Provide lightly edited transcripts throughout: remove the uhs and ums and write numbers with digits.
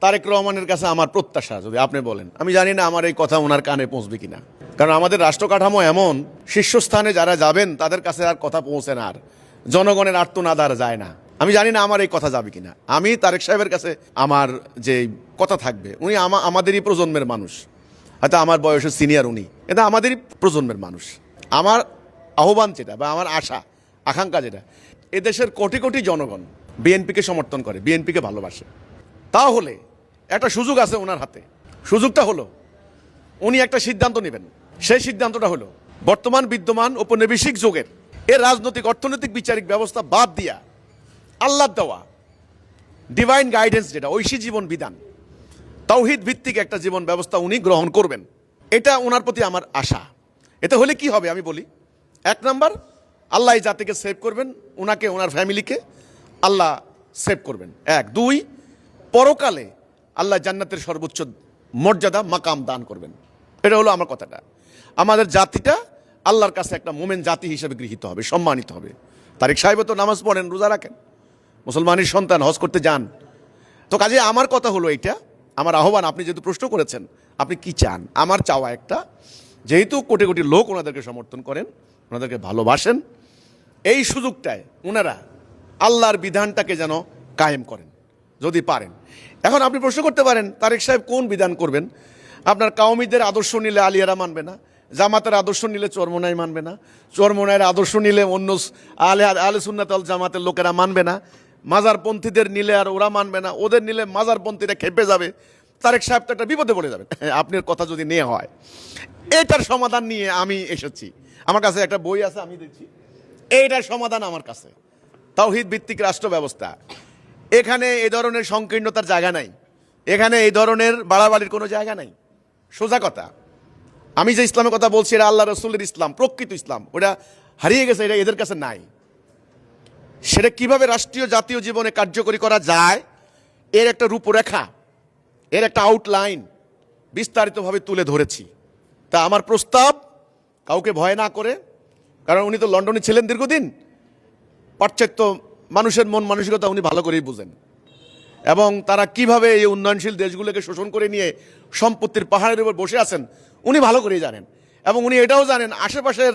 তারেক রহমানের কাছে আমার প্রত্যাশা, যদি আপনি বলেন, আমি জানি না আমার এই কথা ওনার কানে পৌঁছবে কিনা, কারণ আমাদের রাষ্ট্র কাঠামো এমন, শীর্ষস্থানে যারা যাবেন তাদের কাছে আর কথা পৌঁছে না, আর জনগণের আর্তনাদ আর যায় না। আমি জানি না আমার এই কথা যাবে কিনা। আমি তারেক সাহেবের কাছে আমার যে কথা থাকবে, উনি আমাদেরই প্রজন্মের মানুষ, হয়তো আমার বয়সের সিনিয়র উনি, এটা আমাদেরই প্রজন্মের মানুষ। আমার আহ্বান যেটা বা আমার আশা আকাঙ্ক্ষা যেটা, এদেশের কোটি কোটি জনগণ বিএনপিকে সমর্থন করে, বিএনপিকে ভালোবাসে। তাহলে একটা সুযোগ আছে ওনার হাতে। সুযোগটা হলো উনি একটা সিদ্ধান্ত নেবেন। সেই সিদ্ধান্তটা হলো বর্তমান বিদ্যমান ঔপনিবেশিক যুগের এর রাজনৈতিক অর্থনৈতিক বিচারিক ব্যবস্থা বাদ দিয়া আল্লাহর দেওয়া ডিভাইন গাইডেন্স, যেটা ঐশী জীবন বিধান, তাওহীদ ভিত্তিক একটা জীবন ব্যবস্থা উনি গ্রহণ করবেন। এটা ওনার প্রতি আমার আশা। এতে হলে কি হবে আমি বলি। এক নাম্বার, আল্লাহ এই জাতিকে সেভ করবেন, ওনাকে ওনার ফ্যামিলিকে আল্লাহ সেভ করবেন। এক। দুই, পরকালে আল্লাহ জান্নাতের সর্বোচ্চ মর্যাদা মাকাম দান করবেন। এটা হলো আমার কথাটা। আমাদের জাতিটা আল্লাহর কাছে একটা মোমেন জাতি হিসেবে গৃহীত হবে, সম্মানিত হবে। তারেক সাহেব তো নামাজ পড়েন, রোজা রাখেন, মুসলমানের সন্তান, হজ করতে যান। তো কাজে আমার কথা হলো এইটা, আমার আহ্বান। আপনি যেহেতু প্রশ্ন করেছেন আপনি কি চান, আমার চাওয়া একটা, যেহেতু কোটি কোটি লোক ওনাদেরকে সমর্থন করেন, ওনাদেরকে ভালোবাসেন, এই সুযোগটায় ওনারা আল্লাহর বিধানটাকে যেন কায়েম করেন যদি পারেন। এখন আপনি প্রশ্ন করতে পারেন তারেক সাহেব কোন বিধান করবেন। আপনার কাওমিদের আদর্শ নিলে আলিয়ারা মানবে না, জামাতের আদর্শ নিলে চরমোনাই মানবে না, চরমোনাইয়ের আদর্শ নিলে অন্য আলে সুন্নাত ওয়াল জামাতের লোকেরা মানবে না, মাজারপন্থীদের নিলে আর ওরা মানবে না, ওদের নিলে মাজারপন্থীরা খেপে যাবে। তারেক সাহেব তো একটা বিপদে পড়ে যাবেন আপনার কথা যদি নেওয়া হয়। এটার সমাধান নিয়ে আমি এসেছি। আমার কাছে একটা বই আছে, আমি দিচ্ছি। এইটার সমাধান আমার কাছে তাওহীদ ভিত্তিক রাষ্ট্র ব্যবস্থা। এখানে এই ধরনের সংকীর্ণতার জায়গা নাই, এখানে এই ধরনের বাড়াবাড়ির কোনো জায়গা নাই। সোজা কথা, আমি যে ইসলামের কথা বলছি এটা আল্লাহ রসুলের ইসলাম, প্রকৃত ইসলাম। ওটা হারিয়ে গেছে, এটা এদের কাছে নাই। সেটা কিভাবে রাষ্ট্রীয় জাতীয় জীবনে কার্যকরী করা যায় এর একটা রূপরেখা, এর একটা আউটলাইন বিস্তারিতভাবে তুলে ধরেছি। তা আমার প্রস্তাব, কাউকে ভয় না করে, কারণ উনি তো লন্ডনে ছিলেন দীর্ঘদিন, পাশ্চাত্য মানুষের মন মানসিকতা উনি ভালো করেই বুঝেন, এবং তারা কিভাবে এই উন্নয়নশীল দেশগুলোকে শোষণ করে নিয়ে সম্পত্তির পাহাড়ের উপর বসে আছেন উনি ভালো করেই জানেন। এবং উনি এটাও জানেন আশেপাশের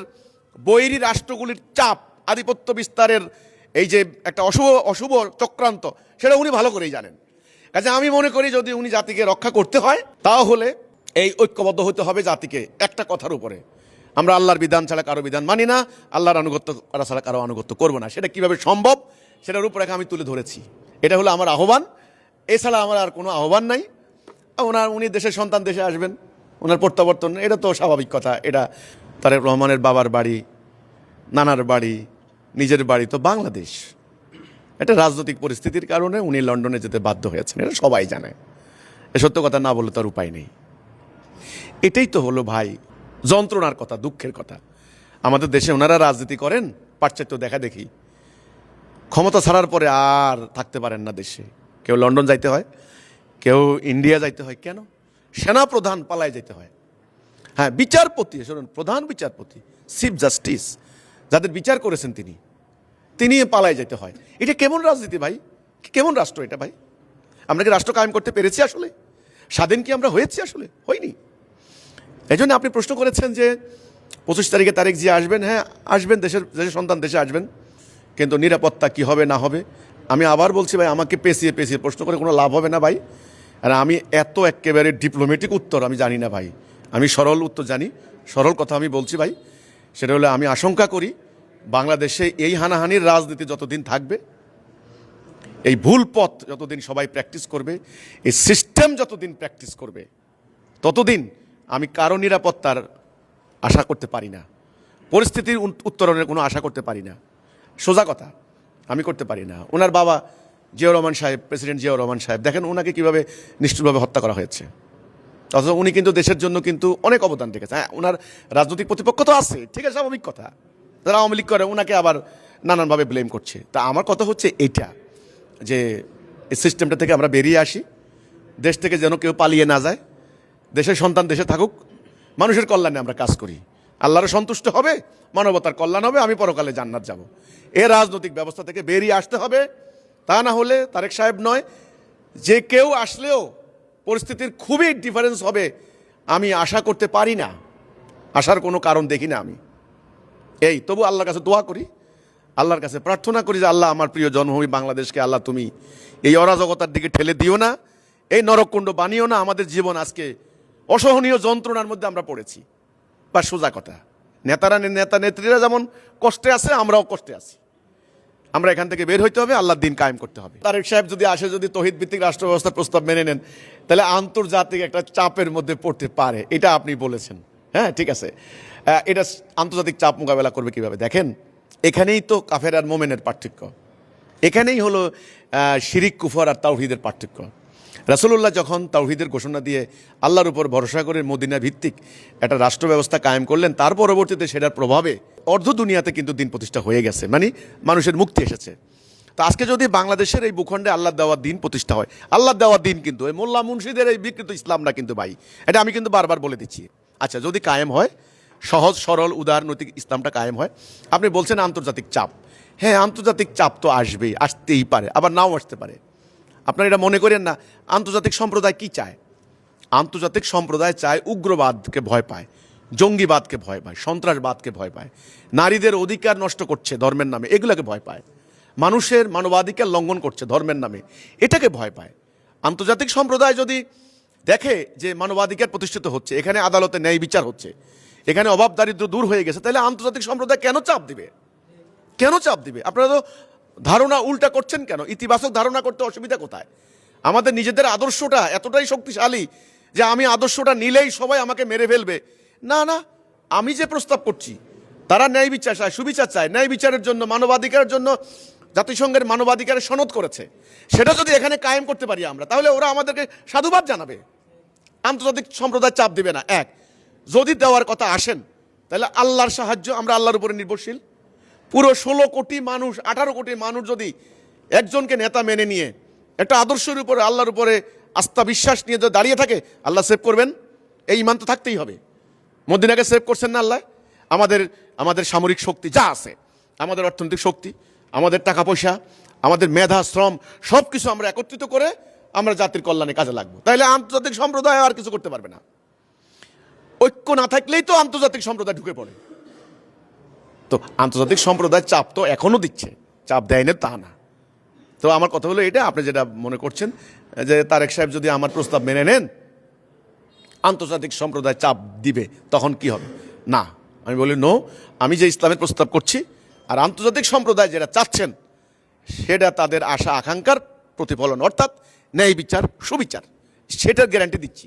বৈরী রাষ্ট্রগুলির চাপ, আধিপত্য বিস্তারের এই যে একটা অশুভ চক্রান্ত, সেটা উনি ভালো করেই জানেন। কাজে আমি মনে করি যদি উনি জাতিকে রক্ষা করতে হয় তাহলে এই ঐক্যবদ্ধ হতে হবে জাতিকে একটা কথার উপরে, আমরা আল্লাহর বিধান ছাড়া কারো বিধান মানি না, আল্লাহর আনুগত্য করা ছাড়া কারো আনুগত্য করবো না। সেটা কিভাবে সম্ভব সেটার রূপরেখা আমি তুলে ধরেছি। এটা হলো আমার আহ্বান, এছাড়া আমার আর কোনো আহ্বান নাই। উনি দেশের সন্তান, দেশে আসবেন, ওনার প্রত্যাবর্তন, এটা তো স্বাভাবিক কথা। এটা তারেক রহমানের বাবার বাড়ি, নানার বাড়ি, নিজের বাড়ি তো বাংলাদেশ। এটা রাজনৈতিক পরিস্থিতির কারণে উনি লন্ডনে যেতে বাধ্য হয়েছেন, এটা সবাই জানে। এ সত্য কথা না বললে তার উপায় নেই। এটাই তো হলো ভাই যন্ত্রণার কথা, দুঃখের কথা। আমাদের দেশে ওনারা রাজনীতি করেন, পাশ্চাত্য দেখা দেখি, ক্ষমতা ছাড়ার পরে আর থাকতে পারেন না দেশে। কেউ লন্ডন যাইতে হয়, কেউ ইন্ডিয়া যাইতে হয়। কেন? সেনা প্রধান পালায় যেতে হয়। হ্যাঁ, বিচারপতি, শুনুন, প্রধান বিচারপতি, চিফ জাস্টিস, যাদের বিচার করেছেন তিনি পালায় যেতে হয়। এটা কেমন রাজনীতি ভাই? কেমন রাষ্ট্র এটা ভাই? আমরা কি রাষ্ট্র কায়েম করতে পেরেছি আসলে? স্বাধীন কি আমরা হয়েছি আসলে? হয়নি। এই জন্য আপনি প্রশ্ন করেছেন যে 25 তারিখে তারেক জিয়া আসবেন। হ্যাঁ আসবেন, দেশের সন্তান দেশে আসবেন, কিন্তু নিরাপত্তা কি হবে না হবে। আমি আবার বলছি ভাই, আমাকে পেঁচিয়ে প্রশ্ন করে কোনো লাভ হবে না ভাই। আর আমি এত একেবারে ডিপ্লোম্যাটিক উত্তর আমি জানি না ভাই, আমি সরল উত্তর জানি, সরল কথা আমি বলছি ভাই। সেটা হলে আমি আশঙ্কা করি বাংলাদেশে এই হানাহানির রাজনীতি যতদিন থাকবে, এই ভুল পথ যতদিন সবাই প্র্যাকটিস করবে, এই সিস্টেম যতদিন প্র্যাকটিস করবে, ততদিন আমি কারো নিরাপত্তার আশা করতে পারি না, পরিস্থিতির উত্তরণের কোনো আশা করতে পারি না। সোজা কথা, আমি করতে পারি না। ওনার বাবা জিয়াউর রহমান সাহেব, প্রেসিডেন্ট জিয়াউর রহমান সাহেব, দেখেন ওনাকে কীভাবে নিষ্ঠুরভাবে হত্যা করা হয়েছে। অথচ উনি কিন্তু দেশের জন্য কিন্তু অনেক অবদান রেখেছে। হ্যাঁ, ওনার রাজনৈতিক প্রতিপক্ষ তো আছে, ঠিক আছে, স্বাভাবিক কথা, যারা আওয়ামী লীগ করে ওনাকে আবার নানানভাবে ব্লেম করছে। তা আমার কথা হচ্ছে এইটা, যে এই সিস্টেমটা থেকে আমরা বেরিয়ে আসি, দেশ থেকে যেন কেউ পালিয়ে না যায়, দেশের সন্তান দেশে থাকুক, মানুষের কল্যাণে আমরা কাজ করি, আল্লাহরও সন্তুষ্ট হবে, মানবতার কল্যাণ হবে, আমি পরকালে জান্নাত যাব। এই রাজনৈতিক ব্যবস্থা থেকে বেরিয়ে আসতে হবে। তা না হলে তারেক সাহেব নয়, যে কেউ আসলেও পরিস্থিতির খুবই ডিফারেন্স হবে আমি আশা করতে পারি না, আসার কোনো কারণ দেখি না আমি। তবু আল্লাহর কাছে দোয়া করি, আল্লাহর কাছে প্রার্থনা করি যে আল্লাহ আমার প্রিয় জন্মভূমি বাংলাদেশকে আল্লাহ তুমি এই অরাজকতার দিকে ঠেলে দিও না, এই নরককুণ্ড বানিও না। আমাদের জীবন আজকে অসহনীয় যন্ত্রণার মধ্যে আমরা পড়েছি। বা সোজা কথা, নেতা নেত্রীরা যেমন কষ্টে আছে, আমরাও কষ্টে আছি। আমরা এখান থেকে বের হইতে হবে, আল্লাহর দিন কায়েম করতে হবে। তারেক সাহেব যদি আসে, যদি তৌহিদ ভিত্তিক রাষ্ট্র ব্যবস্থার প্রস্তাব মেনে নেন, তাহলে আন্তর্জাতিক একটা চাপের মধ্যে পড়তে পারে, এটা আপনি বলেছেন। হ্যাঁ, ঠিক আছে, এটা আন্তর্জাতিক চাপ মোকাবেলা করবে কিভাবে? দেখেন, এখানেই তো কাফের আর মোমেনের পার্থক্য, এখানেই হলো শিরিক কুফর আর তাওহীদের পার্থক্য। রাসূলুল্লাহ যখন তাওহীদের ঘোষণা দিয়ে আল্লাহর উপর ভরসা করে মদিনা ভিত্তিক একটা রাষ্ট্র ব্যবস্থা কায়েম করলেন, তার পরবর্তীতে সেটার প্রভাবে অর্ধ দুনিয়াতে কিন্তু দিন প্রতিষ্ঠা হয়ে গেছে, মানে মানুষের মুক্তি এসেছে। তো আজকে যদি বাংলাদেশের এই ভূখণ্ডে আল্লাহ দেওয়া দিন প্রতিষ্ঠা হয়, আল্লাহ দেওয়া দিন কিন্তু এই মোল্লা মুন্সিদের এই বিকৃত ইসলাম না কিন্তু ভাই, এটা আমি কিন্তু বারবার বলে দিচ্ছি। আচ্ছা, যদি কায়েম হয়, সহজ সরল উদারনৈতিক ইসলামটা কায়েম হয়, আপনি বলছেন আন্তর্জাতিক চাপ, হ্যাঁ আন্তর্জাতিক চাপ তো আসবেই, আসতেই পারে, আবার নাও আসতে পারে। আপনারা এটা মনে করেন না। আন্তর্জাতিক সম্প্রদায় কি চায়? আন্তর্জাতিক সম্প্রদায় চায় উগ্রবাদকে ভয় পায়, জঙ্গিবাদকে ভয় পায়, সন্ত্রাসবাদকে ভয় পায়, নারীদের অধিকার নষ্ট করছে ধর্মের নামে, এগুলোকে ভয় পায়, মানুষের মানবাধিকার লঙ্ঘন করছে ধর্মের নামে, এটাকে ভয় পায়। আন্তর্জাতিক সম্প্রদায় যদি দেখে যে মানবাধিকার প্রতিষ্ঠিত হচ্ছে, এখানে আদালতে ন্যায় বিচার হচ্ছে, এখানে অভাব দারিদ্র দূর হয়ে গেছে, তাহলে আন্তর্জাতিক সম্প্রদায় কেন চাপ দিবে? কেন চাপ দিবে? আপনারা তো ধারণা উল্টা করছেন কেন? ইতিবাচক ধারণা করতে অসুবিধা কোথায়? আমাদের নিজেদের আদর্শটা এতটাই শক্তিশালী যে আমি আদর্শটা নিলেই সবাই আমাকে মেরে ফেলবে, না না। আমি যে প্রস্তাব করছি, তারা ন্যায় বিচার চায়, সুবিচার চায়, ন্যায় বিচারের জন্য, মানবাধিকারের জন্য জাতিসংঘের মানবাধিকারের সনদ করেছে, সেটা যদি এখানে কায়েম করতে পারি আমরা, তাহলে ওরা আমাদেরকে সাধুবাদ জানাবে, আন্তর্জাতিক সম্প্রদায় চাপ দিবে না। যদি দেওয়ার কথা আসেন, তাহলে আল্লাহর সাহায্য, আমরা আল্লাহর উপরে নির্ভরশীল। পুরো 16 কোটি মানুষ, 18 কোটি মানুষ যদি একজনকে নেতা মেনে নিয়ে একটা আদর্শের উপরে, আল্লাহর উপরে আস্থা বিশ্বাস নিয়ে যদি দাঁড়িয়ে থাকে, আল্লাহ সেভ করবেন। এই ইমান তো থাকতেই হবে। মদিনাকে সেভ করছেন না আল্লাহ? আমাদের সামরিক শক্তি যা আছে, আমাদের অর্থনৈতিক শক্তি, আমাদের টাকা পয়সা, আমাদের মেধা শ্রম, সব কিছু আমরা একত্রিত করে আমরা জাতির কল্যাণে কাজে লাগবো। তাইলে আন্তর্জাতিক সম্প্রদায় আর কিছু করতে পারবে না। ঐক্য না থাকলেই তো আন্তর্জাতিক সম্প্রদায় ঢুকে পড়ে। তো আন্তর্জাতিক সম্প্রদায় চাপ তো এখনো দিচ্ছে, চাপ দেয় না তা না। তো আমার কথা হলো এটা, আপনি যেটা মনে করছেন যে তারেক সাহেব যদি আমার প্রস্তাব মেনে নেন, আন্তর্জাতিক সম্প্রদায় চাপ দিবে, তখন কি হবে? না, আমি বলি নো, আমি যে ইসলামের প্রস্তাব করছি আর আন্তর্জাতিক সম্প্রদায় যেটা চাচ্ছেন, সেটা তাদের আশা আকাঙ্ক্ষার প্রতিফলন, অর্থাৎ ন্যায় বিচার, সুবিচার, সেটার গ্যারান্টি দিচ্ছি।